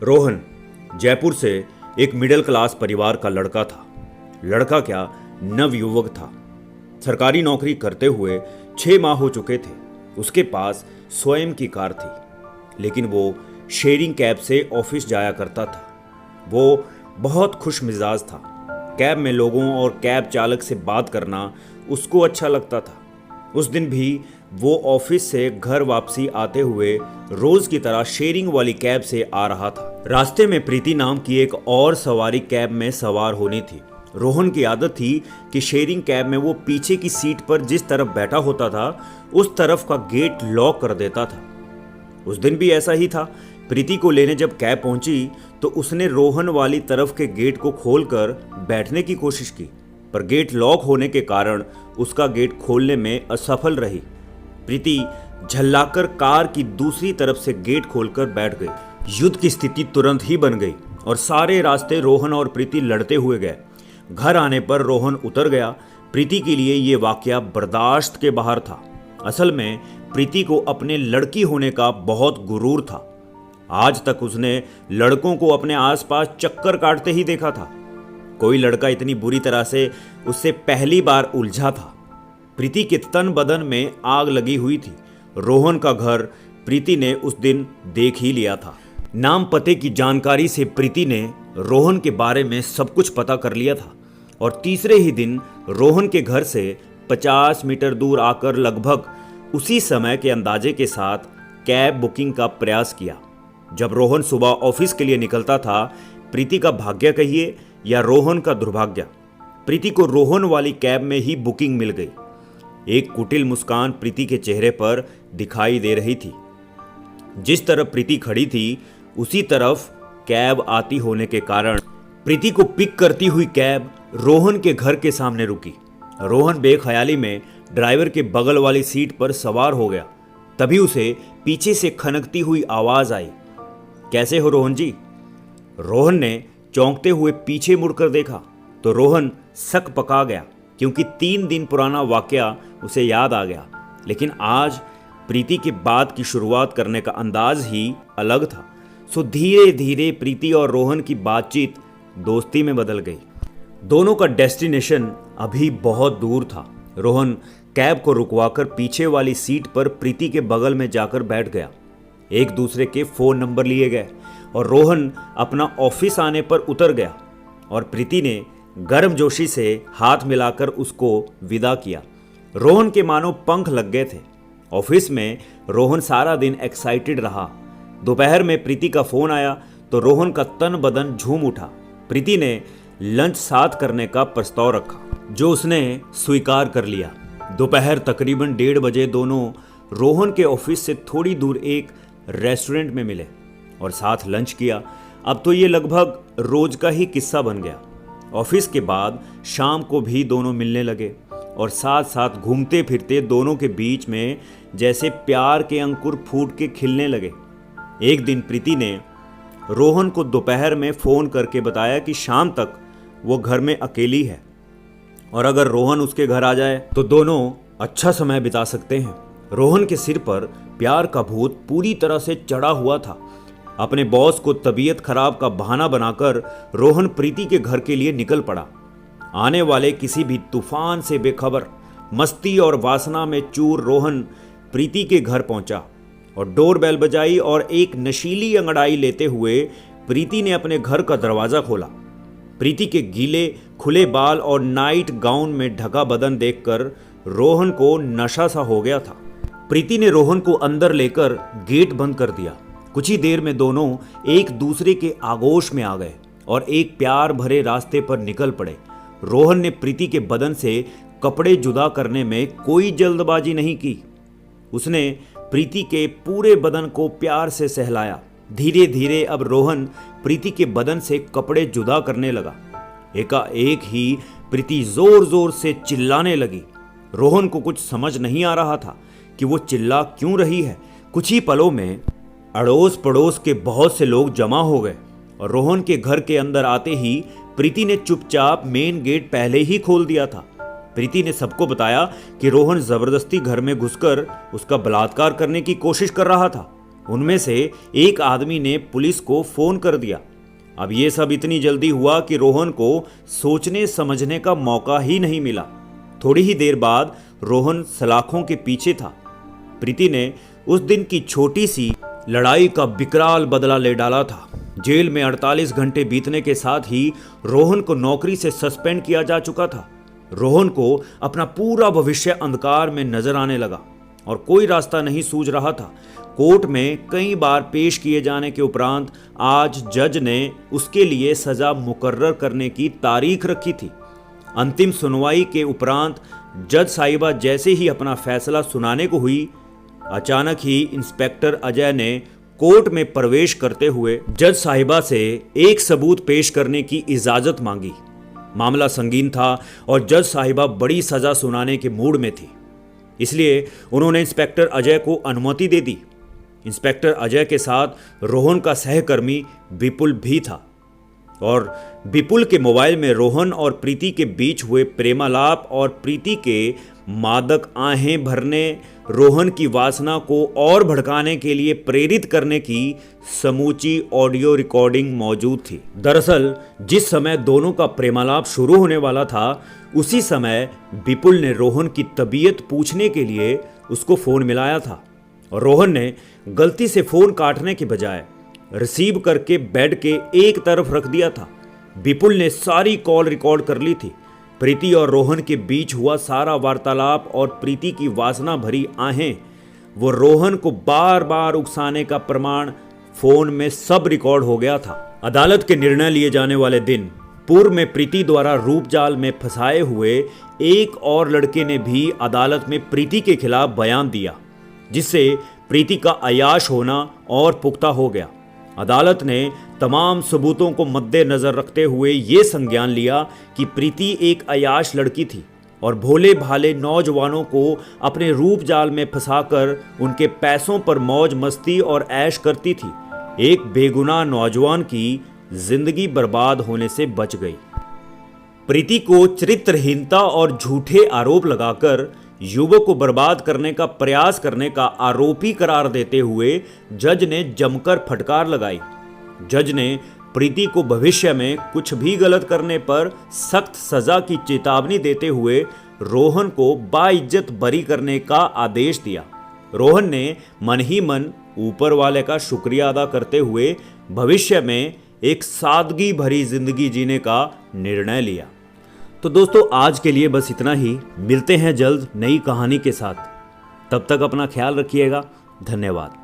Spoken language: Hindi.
रोहन जयपुर से एक मिडिल क्लास परिवार का लड़का था। लड़का क्या, नवयुवक था। सरकारी नौकरी करते हुए 6 माह हो चुके थे। उसके पास स्वयं की कार थी, लेकिन वो शेयरिंग कैब से ऑफिस जाया करता था। वो बहुत खुश मिजाज था। कैब में लोगों और कैब चालक से बात करना उसको अच्छा लगता था। उस दिन भी वो ऑफिस से घर वापसी आते हुए रोज की तरह शेयरिंग वाली कैब से आ रहा था। रास्ते में प्रीति नाम की एक और सवारी कैब में सवार होनी थी। रोहन की आदत थी कि शेयरिंग कैब में वो पीछे की सीट पर जिस तरफ बैठा होता था उस तरफ का गेट लॉक कर देता था। उस दिन भी ऐसा ही था। प्रीति को लेने जब कैब पहुंची तो उसने रोहन वाली तरफ के गेट को खोलकर बैठने की कोशिश की, पर गेट लॉक होने के कारण उसका गेट खोलने में असफल रही। प्रीति झल्लाकर कार की दूसरी तरफ से गेट खोलकर बैठ गई। युद्ध की स्थिति तुरंत ही बन गई और सारे रास्ते रोहन और प्रीति लड़ते हुए गए। घर आने पर रोहन उतर गया। प्रीति के लिए ये वाकया बर्दाश्त के बाहर था। असल में प्रीति को अपने लड़की होने का बहुत गुरूर था। आज तक उसने लड़कों को अपने आसपास चक्कर काटते ही देखा था। कोई लड़का इतनी बुरी तरह से उससे पहली बार उलझा था। प्रीति के तन बदन में आग लगी हुई थी। रोहन का घर प्रीति ने उस दिन देख ही लिया था। नाम पते की जानकारी से प्रीति ने रोहन के बारे में सब कुछ पता कर लिया था और तीसरे ही दिन रोहन के घर से 50 मीटर दूर आकर लगभग उसी समय के अंदाजे के साथ कैब बुकिंग का प्रयास किया। जब रोहन सुबह ऑफिस के लिए निकलता था, प्रीति का भाग्य कहिए या रोहन का दुर्भाग्य, प्रीति को रोहन वाली कैब में ही बुकिंग मिल गई। एक कुटिल मुस्कान प्रीति के चेहरे पर दिखाई दे रही थी। जिस तरफ प्रीति खड़ी थी उसी तरफ कैब आती होने के कारण प्रीति को पिक करती हुई कैब रोहन के घर के सामने रुकी। रोहन बेख्याली में ड्राइवर के बगल वाली सीट पर सवार हो गया। तभी उसे पीछे से खनकती हुई आवाज आई, कैसे हो रोहन जी? रोहन ने चौंकते हुए पीछे मुड़कर देखा तो रोहन शक पका गया, क्योंकि 3 दिन पुराना वाकया उसे याद आ गया। लेकिन आज प्रीति के बाद की शुरुआत करने का अंदाज ही अलग था। सो धीरे धीरे प्रीति और रोहन की बातचीत दोस्ती में बदल गई। दोनों का डेस्टिनेशन अभी बहुत दूर था। रोहन कैब को रुकवाकर पीछे वाली सीट पर प्रीति के बगल में जाकर बैठ गया। एक दूसरे के फ़ोन नंबर लिए गए और रोहन अपना ऑफिस आने पर उतर गया और प्रीति ने गर्मजोशी से हाथ मिलाकर उसको विदा किया। रोहन के मानो पंख लग गए थे। ऑफिस में रोहन सारा दिन एक्साइटेड रहा। दोपहर में प्रीति का फ़ोन आया तो रोहन का तन बदन झूम उठा। प्रीति ने लंच साथ करने का प्रस्ताव रखा, जो उसने स्वीकार कर लिया। दोपहर तकरीबन 1:30 बजे दोनों रोहन के ऑफिस से थोड़ी दूर एक रेस्टोरेंट में मिले और साथ लंच किया। अब तो ये लगभग रोज का ही किस्सा बन गया। ऑफिस के बाद शाम को भी दोनों मिलने लगे और साथ साथ घूमते फिरते दोनों के बीच में जैसे प्यार के अंकुर फूट के खिलने लगे। एक दिन प्रीति ने रोहन को दोपहर में फ़ोन करके बताया कि शाम तक वो घर में अकेली है और अगर रोहन उसके घर आ जाए तो दोनों अच्छा समय बिता सकते हैं। रोहन के सिर पर प्यार का भूत पूरी तरह से चढ़ा हुआ था। अपने बॉस को तबीयत खराब का बहाना बनाकर रोहन प्रीति के घर के लिए निकल पड़ा। आने वाले किसी भी तूफान से बेखबर मस्ती और वासना में चूर रोहन प्रीति के घर पहुंचा और डोरबेल बजाई और एक नशीली अंगड़ाई लेते हुए प्रीति ने अपने घर का दरवाज़ा खोला। प्रीति के गीले खुले बाल और नाइट गाउन में ढका बदन देखकर रोहन को नशा सा हो गया था। प्रीति ने रोहन को अंदर लेकर गेट बंद कर दिया। कुछ ही देर में दोनों एक दूसरे के आगोश में आ गए और एक प्यार भरे रास्ते पर निकल पड़े। रोहन ने प्रीति के बदन से कपड़े जुदा करने में कोई जल्दबाजी नहीं की। उसने प्रीति के पूरे बदन को प्यार से सहलाया। धीरे धीरे अब रोहन प्रीति के बदन से कपड़े जुदा करने लगा। एकाएक ही प्रीति जोर जोर से चिल्लाने लगी। रोहन को कुछ समझ नहीं आ रहा था कि वो चिल्ला क्यों रही है। कुछ ही पलों में अड़ोस पड़ोस के बहुत से लोग जमा हो गए और रोहन के घर के अंदर आते ही प्रीति ने चुपचाप मेन गेट पहले ही खोल दिया था। प्रीति ने सबको बताया कि रोहन जबरदस्ती घर में घुसकर उसका बलात्कार करने की कोशिश कर रहा था। उनमें से एक आदमी ने पुलिस को फोन कर दिया। अब ये सब इतनी जल्दी हुआ कि रोहन को सोचने समझने का मौका ही नहीं मिला। थोड़ी ही देर बाद रोहन सलाखों के पीछे था। प्रीति ने उस दिन की छोटी सी लड़ाई का विकराल बदला ले डाला था। जेल में 48 घंटे बीतने के साथ ही रोहन को नौकरी से सस्पेंड किया जा चुका था। रोहन को अपना पूरा भविष्य अंधकार में नजर आने लगा और कोई रास्ता नहीं सूझ रहा था। कोर्ट में कई बार पेश किए जाने के उपरांत आज जज ने उसके लिए सजा मुकर्रर करने की तारीख रखी थी। अंतिम सुनवाई के उपरांत जज साहिबा जैसे ही अपना फैसला सुनाने को हुई, अचानक ही इंस्पेक्टर अजय ने कोर्ट में प्रवेश करते हुए जज साहिबा से एक सबूत पेश करने की इजाजत मांगी। मामला संगीन था और जज साहिबा बड़ी सजा सुनाने के मूड में थी, इसलिए उन्होंने इंस्पेक्टर अजय को अनुमति दे दी। इंस्पेक्टर अजय के साथ रोहन का सहकर्मी विपुल भी था और विपुल के मोबाइल में रोहन और प्रीति के बीच हुए प्रेमालाप और प्रीति के मादक आहें भरने, रोहन की वासना को और भड़काने के लिए प्रेरित करने की समूची ऑडियो रिकॉर्डिंग मौजूद थी। दरअसल जिस समय दोनों का प्रेमालाप शुरू होने वाला था, उसी समय विपुल ने रोहन की तबीयत पूछने के लिए उसको फोन मिलाया था और रोहन ने गलती से फोन काटने के बजाय रिसीव करके बेड के एक तरफ रख दिया था। विपुल ने सारी कॉल रिकॉर्ड कर ली थी। प्रीति और रोहन के बीच हुआ सारा वार्तालाप और प्रीति की वासना भरी आहें, वो रोहन को बार बार उकसाने का प्रमाण फोन में सब रिकॉर्ड हो गया था। अदालत के निर्णय लिए जाने वाले दिन पूर्व में प्रीति द्वारा रूपजाल में फंसाए हुए एक और लड़के ने भी अदालत में प्रीति के खिलाफ बयान दिया, जिससे प्रीति का अयाश होना और पुख्ता हो गया। अदालत ने तमाम सबूतों को मद्देनजर रखते हुए ये संज्ञान लिया कि प्रीति एक अयाश लड़की थी और भोले भाले नौजवानों को अपने रूप जाल में फंसाकर उनके पैसों पर मौज मस्ती और ऐश करती थी। एक बेगुनाह नौजवान की जिंदगी बर्बाद होने से बच गई। प्रीति को चरित्रहीनता और झूठे आरोप लगाकर युवक को बर्बाद करने का प्रयास करने का आरोपी करार देते हुए जज ने जमकर फटकार लगाई। जज ने प्रीति को भविष्य में कुछ भी गलत करने पर सख्त सजा की चेतावनी देते हुए रोहन को बाइज्जत बरी करने का आदेश दिया। रोहन ने मन ही मन ऊपर वाले का शुक्रिया अदा करते हुए भविष्य में एक सादगी भरी जिंदगी जीने का निर्णय लिया। तो दोस्तों, आज के लिए बस इतना ही। मिलते हैं जल्द नई कहानी के साथ। तब तक अपना ख्याल रखिएगा। धन्यवाद।